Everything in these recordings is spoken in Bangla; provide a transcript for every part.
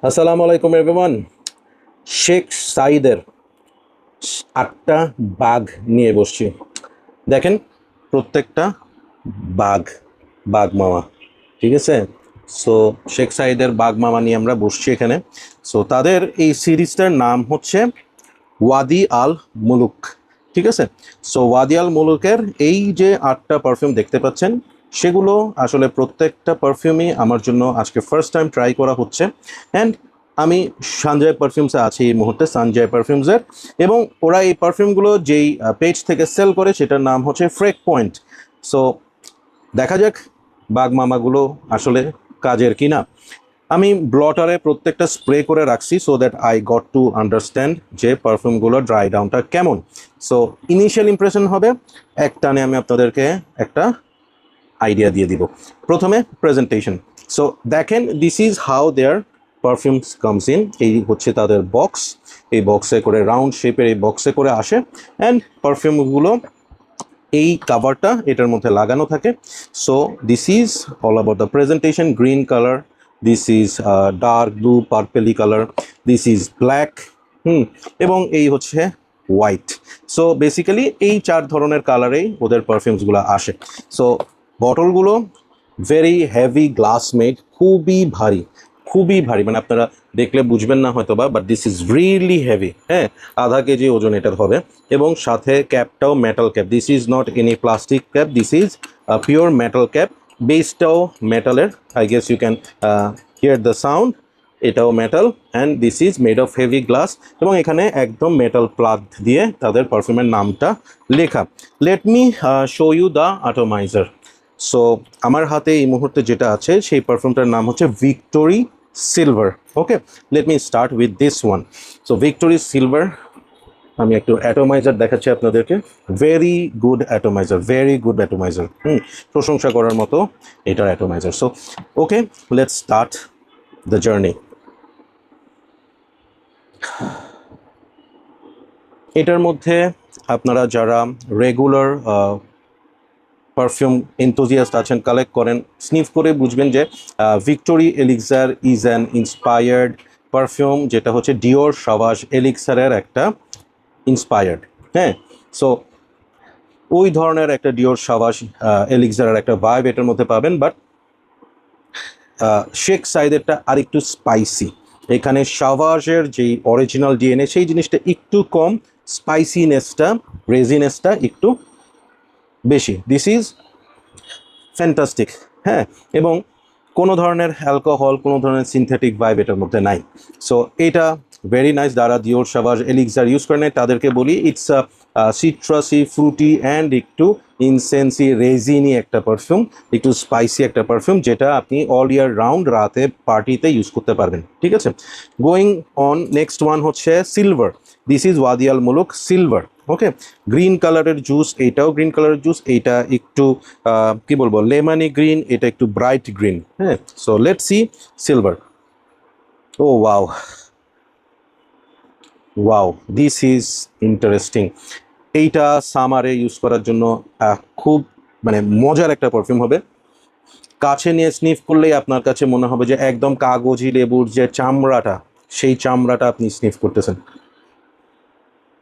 আসসালামু আলাইকুম এভরিওয়ান। শেখ সাইদের 8টা বাঘ নিয়ে বসছি। দেখেন, প্রত্যেকটা বাঘ বাঘ মামা, ঠিক আছে। সো শেখ সাইদের বাঘ মামা নিয়ে আমরা বসছি এখানে। সো তাদের এই সিরিজটার নাম হচ্ছে ওয়াদি আল মুলুক, ঠিক আছে। সো ওয়াদি আল মুলুকের এই যে 8টা পারফিউম দেখতে পাচ্ছেন, সেগুলো আসলে প্রত্যেকটা পারফিউমই আমার জন্য আজকে ফার্স্ট টাইম ট্রাই করা হচ্ছে। অ্যান্ড আমি সঞ্জয় পারফিউমসে আছি এই মুহূর্তে, সঞ্জয় পারফিউমসের। এবং ওরা এই পারফিউমগুলো যেই পেজ থেকে সেল করে সেটার নাম হচ্ছে ফ্রেক পয়েন্ট। সো দেখা যাক বাঘ মামাগুলো আসলে কাজের কিনা। আমি ব্লটারে প্রত্যেকটা স্প্রে করে রাখছি so that I got to understand যে পারফিউমগুলোর ড্রাই ডাউনটা কেমন। সো ইনিশিয়াল ইমপ্রেশন হবে, এক টানে আমি আপনাদেরকে একটা আইডিয়া দিয়ে দিব। প্রথমে প্রেজেন্টেশন। সো দেখেন, this is how their perfumes comes in. এই হচ্ছে তাদের বক্স। এই বক্সে করে রাউন্ড শেপের এই বক্সে করে আসে, অ্যান্ড পারফিউমগুলো এই কাভারটা এটার মধ্যে লাগানো থাকে। So this is all about the presentation. Green colour, this is dark blue purply colour, this is black, এবং এই হচ্ছে হোয়াইট। সো বেসিক্যালি এই 4 ধরনের কালারেই ওদের পারফিউমসগুলো আসে। সো বটলগুলো ভেরি হেভি গ্লাস মেড, খুবই ভারী, খুবই ভারী, মানে আপনারা দেখলে বুঝবেন না হয়তো বা, but this is really heavy. হ্যাঁ, আধা কেজি ওজন এটার হবে। এবং সাথে ক্যাপটাও metal cap, this is not any plastic cap, this is pure metal cap. বেসটাও মেটালের, I guess you can hear the sound. এটাও metal, and this is made of heavy glass. এবং এখানে একদম মেটাল প্লাগ দিয়ে তাদের পারফিউমের নামটা লেখা। Let me show you the atomiser. So আমার হাতে এই মুহূর্তে যেটা আছে সেই পারফিউমটার নাম হচ্ছে Victory silver. Okay, let me start with this one. So Victory silver, আমি একটু অ্যাটোমাইজার দেখাচ্ছি আপনাদেরকে। Very good atomiser, very good atomiser, প্রশংসা করার মতো এটার atomiser. So okay, let's start the journey. এটার মধ্যে আপনারা যারা রেগুলার পারফিউম এনথুজিয়াস্ট আছেন, কালেক্ট করেন, স্নিফ করে বুঝবেন যে Victory elixir is an inspired perfume, যেটা হচ্ছে ডিওর সাভাজ এলিক্সারের একটা ইন্সপায়ার্ড। হ্যাঁ, সো ওই ধরনের একটা ডিওর সাভাজ এলিক্সারের একটা ভাইব এটার মধ্যে পাবেন। বাট শেখ সাইদেরটা আর একটু স্পাইসি। এখানে সাভাজের যেই অরিজিনাল ডিএনএ সেই জিনিসটা একটু কম, স্পাইসিনেসটা, রেজিনেসটা একটু বেশি। This is fantastic. হ্যাঁ, এবং কোনো ধরনের অ্যালকোহল, কোনো ধরনের সিনথেটিক ভাইব এটার মধ্যে নাই। সো এটা ভেরি নাইস। যারা ডিওর সাভাজ এলিক্সার ইউজ করে নেয় তাদেরকে বলি ইটস সিট্রাসি, ফ্রুটি অ্যান্ড একটু ইনসেন্সি, রেজিনি একটা পারফিউম, একটু স্পাইসি একটা পারফিউম, যেটা আপনি অল ইয়ার রাউন্ড রাতে পার্টিতে ইউজ করতে পারবেন, ঠিক আছে। গোয়িং অন, নেক্সট ওয়ান হচ্ছে silver. This is Wadi Al Muluk silver. Okay, green কালারের জুস, এইটাও গ্রিন কালারের জুস। এইটা একটু কি বলবো, লেমনি গ্রিন, এটা একটু ব্রাইট গ্রিন। হ্যাঁ, so let's see silver. Oh wow, wow, this is interesting. এইটা সামারে ইউজ করার জন্য খুব মানে মজার একটা পারফিউম হবে। কাছে নিয়ে স্নিফ করলেই আপনার কাছে মনে হবে যে একদম কাগজি লেবুর যে চামড়াটা, সেই চামড়াটা আপনি স্নিফ করতেছেন।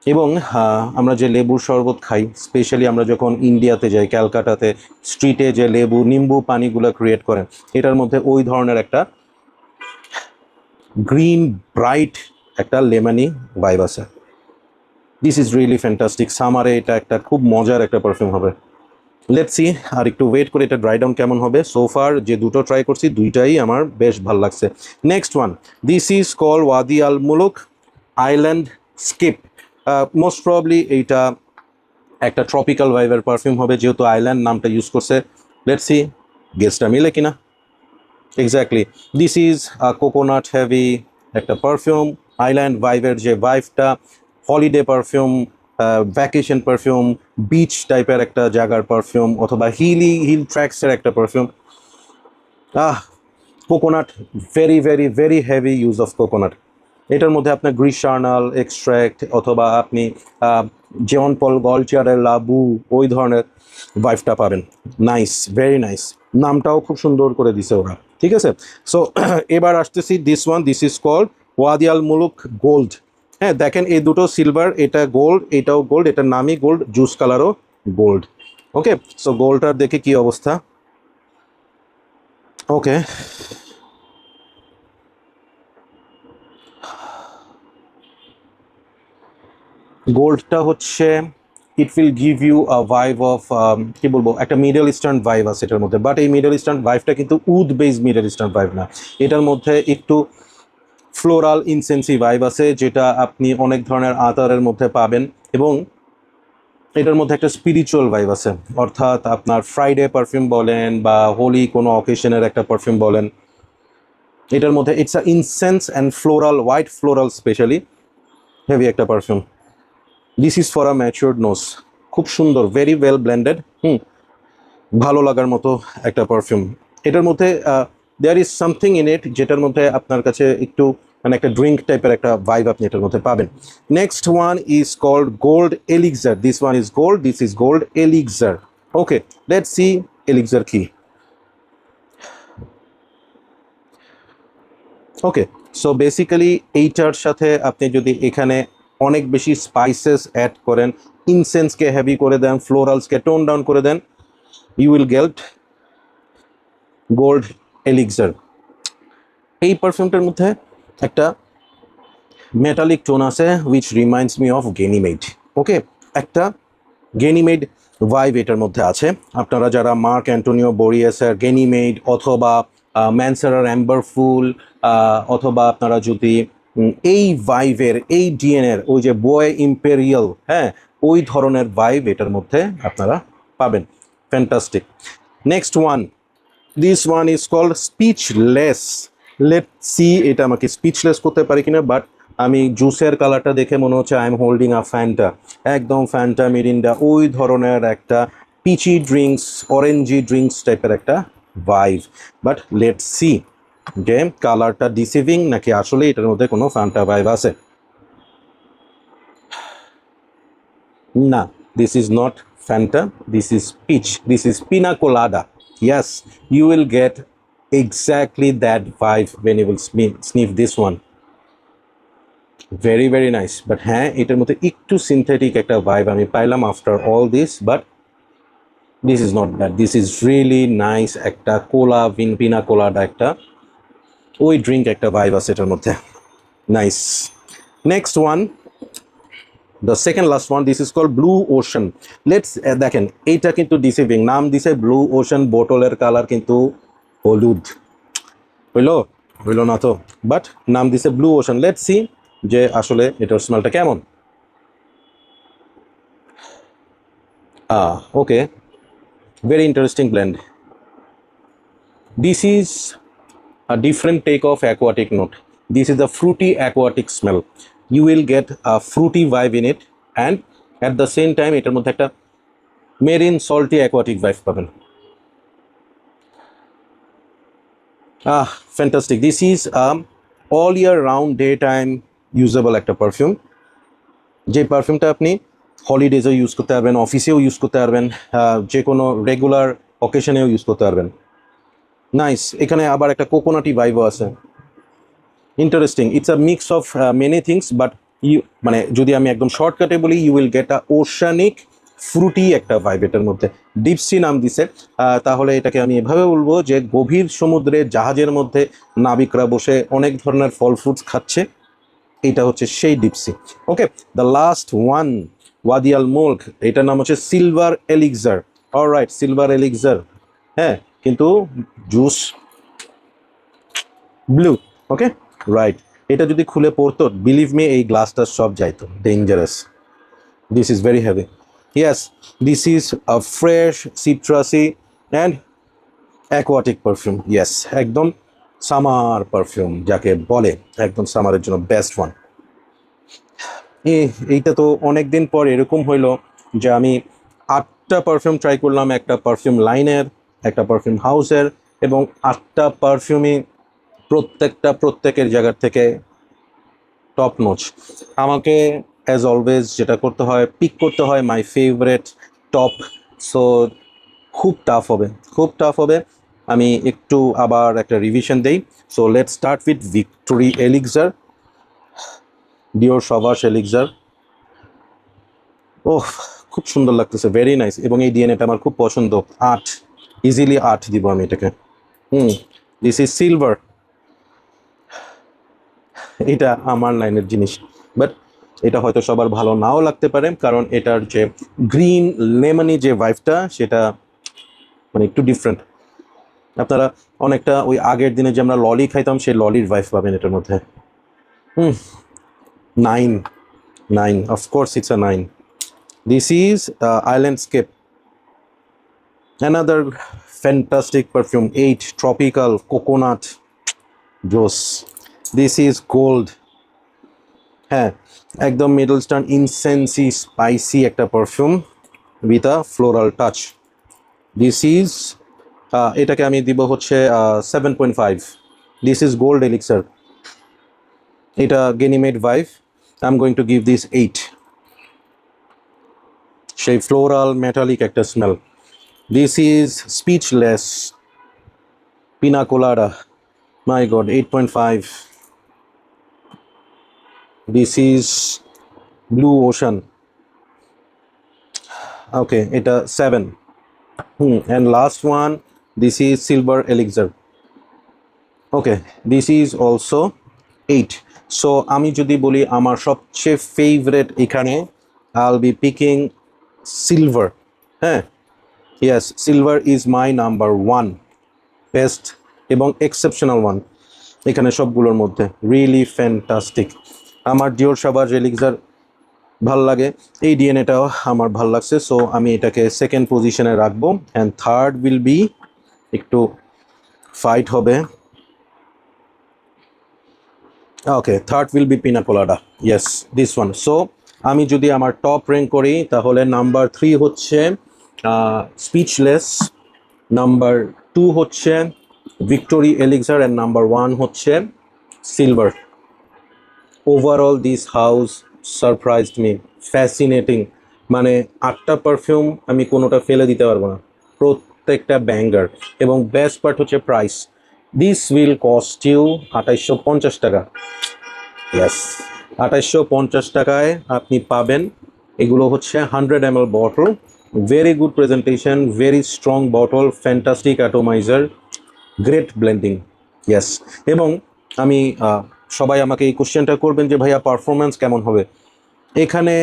এবং আমরা যে লেবুর শরবত খাই, স্পেশালি আমরা যখন ইন্ডিয়াতে যাই, ক্যালকাটাতে স্ট্রিটে যে লেবু নিম্বু পানিগুলো ক্রিয়েট করেন, এটার মধ্যে ওই ধরনের একটা গ্রিন ব্রাইট একটা লেমনি ভাইব আছে। This is really fantastic. সামারে এটা একটা খুব মজার একটা পারফিউম হবে। লেটস সি, আর একটু ওয়েট করে এটা ড্রাই ডাউন কেমন হবে। সোফার যে দুটো ট্রাই করছি, দুইটাই আমার বেশ ভালো লাগছে। Next one, this is call Wadi Al Muluk island skip. Most probably এইটা একটা ট্রপিক্যাল ভাইবের পারফিউম হবে, যেহেতু আইল্যান্ড নামটা ইউজ করছে। লেটস সি গেসটা মিলে কিনা। Exactly, this is coconut heavy একটা পারফিউম। আইল্যান্ড ভাইবের যে ভাইবটা, holiday perfume, vacation perfume, beach টাইপের একটা জায়গার পারফিউম, অথবা হিল ট্র্যাক্সের একটা perfume. Coconut, very very very heavy use of coconut. এটার মধ্যে আপনার গ্রিশার্নাল এক্সট্র্যাক্ট, অথবা আপনি জন পল গলচিয়ারের লাবু, ওই ধরনের ভাইবটা পাবেন। Nice, very nice. নামটাও খুব সুন্দর করে দিছে ওরা। ঠিক আছে। সো এবার আসতেছি this one, this is called Wadi Al Muluk gold. হ্যাঁ দেখেন এই দুটো সিলভার, এটা গোল্ড, এটাও গোল্ড, এটার নামই গোল্ড, জুস কালারও গোল্ড। ওকে, সো গোল্ডটার দেখে কি অবস্থা। ওকে, গোল্ডটা হচ্ছে it will give you a vibe of কি বলবো, একটা মিডল ইস্টার্ন ভাইব আছে এটার মধ্যে, বাট এই মিডল ইস্টার্ন ভাইবটা কিন্তু wood base Middle Eastern vibe না, এটার মধ্যে একটু ফ্লোরাল ইনসেন্সি ভাইব আছে, যেটা আপনি অনেক ধরনের আতরের মধ্যে পাবেন, এবং এটার মধ্যে একটা স্পিরিচুয়াল ভাইব আছে, অর্থাৎ আপনার ফ্রাইডে পারফিউম বলেন বা হোলি কোনো অকেশনের একটা পারফিউম বলেন, এটার মধ্যে it's a incense and floral, white floral specially heavy একটা perfume. This is for a matured nose, খুব সুন্দর, ভেরি ওয়েল ব্লেন্ডেড, ভালো লাগার মতো একটা পারফিউম। এটার মধ্যে there is something in it, যেটার মধ্যে আপনার কাছে একটু মানে একটা ড্রিঙ্ক টাইপের একটা ভাইব আপনি এটার মধ্যে পাবেন। Next one is called gold elixir, this one is gold, this is gold elixir. Okay, let's see elixir কি। ওকে, সো বেসিক্যালি এইটার সাথে আপনি যদি এখানে অনেক বেশি স্পাইসেস অ্যাড করেন, ইনসেন্সকে হেভি করে দেন, ফ্লোরালসকে টোন ডাউন করে দেন, you will get gold elixir. এই পারফিউমটার মধ্যে একটা মেটালিক টোন আছে which reminds me of Ganymede. Okay, একটা গেনিমেড ভাইব এটার মধ্যে আছে। আপনারা যারা মার্ক অ্যান্টোনিও বোরিয়াসের গেনিমেড অথবা ম্যানসেরার অ্যাম্বারফুল, অথবা আপনারা যদি এই ভাইভের, এই ডিএনএর ওই যে বয় ইম্পেরিয়াল, হ্যাঁ ওই ধরনের ভাইব এটার মধ্যে আপনারা পাবেন। Fantastic. Next one, this one is called speechless. Let see এটা আমাকে স্পিচলেস করতে পারি কিনা, বাট আমি জুসের কালারটা দেখে মনে হচ্ছে I am holding a Fanta, একদম ফ্যান্টা মিরিন্ডা ওই ধরনের একটা পিচি ড্রিঙ্কস, অরেঞ্জি ড্রিঙ্কস টাইপের একটা ভাইভ। বাট লেট সি যে কালারটা ডিসিভিং নাকি আসলে এটার মধ্যে কোনো ফ্যান্টা ভাইভ আছে। না, this is not Fanta, this is peach, this is pina colada. Yes, you will get exactly that vibe when you will sniff this one. Very very nice, but হ্যাঁ এটার মধ্যে একটু সিনথেটিক একটা ভাইব আমি পাইলাম after all this, but this is not bad, this is really nice. একটা কোলা পিনা কোলাডা, একটা ওই ড্রিঙ্ক একটা ভাইব আছে এটার মধ্যে, nice. Next one, the second last one, this is called blue ocean. Let's দেখেন এইটা কিন্তু ডিসিভিং, নাম দিছে ব্লু ওশান, বোটলের কালার কিন্তু হলুদ, হইলো না তো, বাট নাম দিছে ব্লু ওশান। লেটস সি যে আসলে এটার স্মেলটা কেমন। ওকে, very interesting blend. This is a different take of aquatic note. This is the fruity aquatic smell. You will get a fruity vibe in it, and at the same time এটার মধ্যে একটা মেরিন সল্টি aquatic vibe পাবেন। Fantastic. This is all year round daytime usable একটা পারফিউম, যে পারফিউমটা আপনি হলিডেজেও ইউজ করতে পারবেন, অফিসেও ইউজ করতে পারবেন, যে কোনো রেগুলার অকেশনেও ইউজ করতে পারবেন। নাইস, এখানে আবার একটা কোকোনাটি ভাইবও আছে, interesting. It's a mix of many things, but you মানে যদি আমি একদম শর্টকাটে বলি, you will get a oceanic fruity একটা ভাইব এটার মধ্যে। ডিপসি নাম দিছে, তাহলে এটাকে আমি এভাবে বলবো যে গভীর সমুদ্রে জাহাজের মধ্যে নাবিকরা বসে অনেক ধরনের ফল ফ্রুটস খাচ্ছে, এইটা হচ্ছে সেই ডিপসি। Okay, the last one, Wadi Al Mulk, এটার নাম হচ্ছে silver elixir. Alright, silver elixir, হ্যাঁ কিন্তু জুস ব্লু। ওকে, রাইট, এটা যদি খুলে পড়তো, বিলিভ মি এই গ্লাসটা সব যাইতো, dangerous. This is very heavy. Yes, this is a fresh citrusy and aquatic perfume. Yes, একদম সামার পারফিউম যাকে বলে, একদম সামারের জন্য বেস্ট ওয়ান। এইটা তো অনেক দিন পর এরকম হইলো যে আমি 8টা পারফিউম ট্রাই করলাম, একটা পারফিউম লাইনের, একটা পারফিউম হাউসের, এবং 8টা পারফিউমই প্রত্যেকের জায়গার থেকে টপ নোচ। আমাকে অ্যাজ অলওয়েজ যেটা করতে হয়, পিক করতে হয় মাই ফেভারেট টপ। সো খুব টাফ হবে, খুব টাফ হবে। আমি একটু আবার একটা রিভিশন দেই। So let's start with Victory elixir, Dior Sauvage elixir. Oh, খুব সুন্দর লাগতেছে, ভেরি নাইস। এবং এই ডিএনএটা আমার খুব পছন্দ। 8, ইজিলি 8 দিব আমি এটাকে। This is silver. এটা আমার লাইনের জিনিস, বাট এটা হয়তো সবার ভালো নাও লাগতে পারে, কারণ এটার যে গ্রিন লেমনি যে ভাইবটা সেটা মানে একটু ডিফারেন্ট। আপনারা অনেকটা ওই আগের দিনে যে আমরা ললি খাইতাম সেই ললির ভাইব পাবেন এটার মধ্যে। 9, 9, of course it's a 9। This is Islandscape, another fantastic perfume, 8, tropical coconut juice. This is gold. হ্যাঁ, একদম মিডলস্টার্ন ইনসেন্সি স্পাইসি একটা perfume with a floral touch. This is এটাকে আমি দিব হচ্ছে 7.5। This is gold elixir. এটা Ganymede vibe, I am going to give this 8। সেই ফ্লোরাল মেটালিক একটা smell. This is speechless pina colada, my god, 8.5। This is blue ocean, okay, এটা 7। and last one, this is silver elixir. Okay, this is also 8. so আমি যদি বলি আমার সবচেয়ে ফেভারিট এখানে, I'll be picking silver. হ্যাঁ, yes, silver is my number 1 best এবং exceptional one এখানে সবগুলোর মধ্যে। Really fantastic. আমার ডিওর সাভাজ এলিক্সার ভাল লাগে, এই ডিএনএটাও আমার ভাল লাগছে। সো আমি এটাকে সেকেন্ড পজিশনে রাখবো। অ্যান্ড থার্ড উইল বি, একটু ফাইট হবে। ওকে, থার্ড উইল বি পিনা কোলাডা, ইয়েস, দিস ওয়ান। সো আমি যদি আমার টপ র্যাঙ্ক করি তাহলে নাম্বার 3 হচ্ছে স্পিচলেস, নাম্বার 2 হচ্ছে ভিক্টোরি এলিক্সার, অ্যান্ড নাম্বার 1 হচ্ছে silver. Overall this house surprised me, fascinating. মানে 8টা পারফিউম আমি কোনোটা ফেলে দিতে পারবো না, প্রত্যেকটা ব্যাঙ্গার। এবং বেস্ট পার্ট হচ্ছে price. This will cost you 2850 টাকা। ইয়েস, 2850 টাকায় আপনি পাবেন। এগুলো হচ্ছে 100 ml bottle, very good presentation, very strong bottle, fantastic atomiser, great blending. Yes, এবং আমি সবাই আমাকে এই কোশ্চেনটা করবেন যে ভাইয়া পারফরমেন্স কেমন হবে। এখানে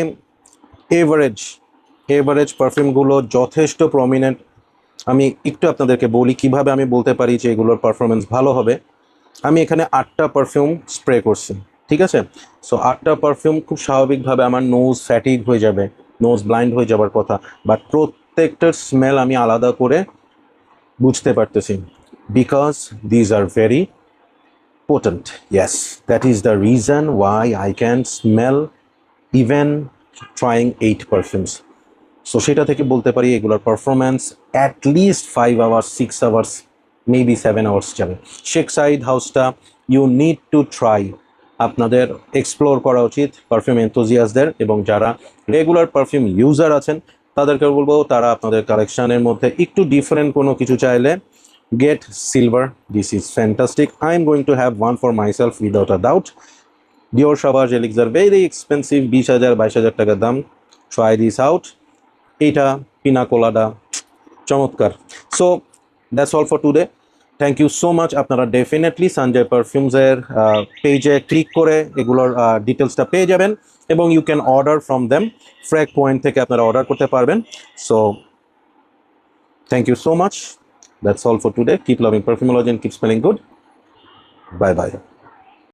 এভারেজ পারফিউমগুলো যথেষ্ট প্রমিনেন্ট। আমি একটু আপনাদেরকে বলি কিভাবে আমি বলতে পারি যে এগুলোর পারফরমেন্স ভালো হবে। আমি এখানে 8টা পারফিউম স্প্রে করছি, ঠিক আছে। সো 8টা পারফিউম খুব স্বাভাবিকভাবে আমার নোজ ফ্যাটিগ হয়ে যাবে, নোজ ব্লাইন্ড হয়ে যাবার কথা, বাট প্রত্যেকটার স্মেল আমি আলাদা করে বুঝতে পারতেছি, because these are very potent. Yes, that is the reason why I can smell even trying 8 perfumes. So সেটা থেকে বলতে পারি এগুলোর performance at least 5 hours, 6 hours, maybe 7 hours যাবে। শেখ সাইদ হাউসটা ইউ নিড টু ট্রাই, আপনাদের এক্সপ্লোর করা উচিত পারফিউম এনথুজিয়াসদের। এবং যারা রেগুলার পারফিউম ইউজার আছেন তাদেরকে বলবো তারা আপনাদের কালেকশনের মধ্যে একটু ডিফারেন্ট কোনো কিছু চাইলে get silver. This is fantastic. I am going to have one for myself without a doubt. Dior Sauvage Elixir, very expensive, 20,000 22,000 টাকা দাম। Try this out. এটা পিনা কোলাডা চমৎকার। So that's all for today. Thank you so much. আপনারা ডেফিনেটলি সঞ্জয় পারফিউমসের পেজে ক্লিক করে এগুলোর ডিটেলসটা পেয়ে যাবেন এবং you can order from them. ফ্র্যাক পয়েন্ট থেকে আপনারা অর্ডার করতে পারবেন। So thank you so much. That's all for today. Keep loving perfumology and keep smelling good. Bye bye.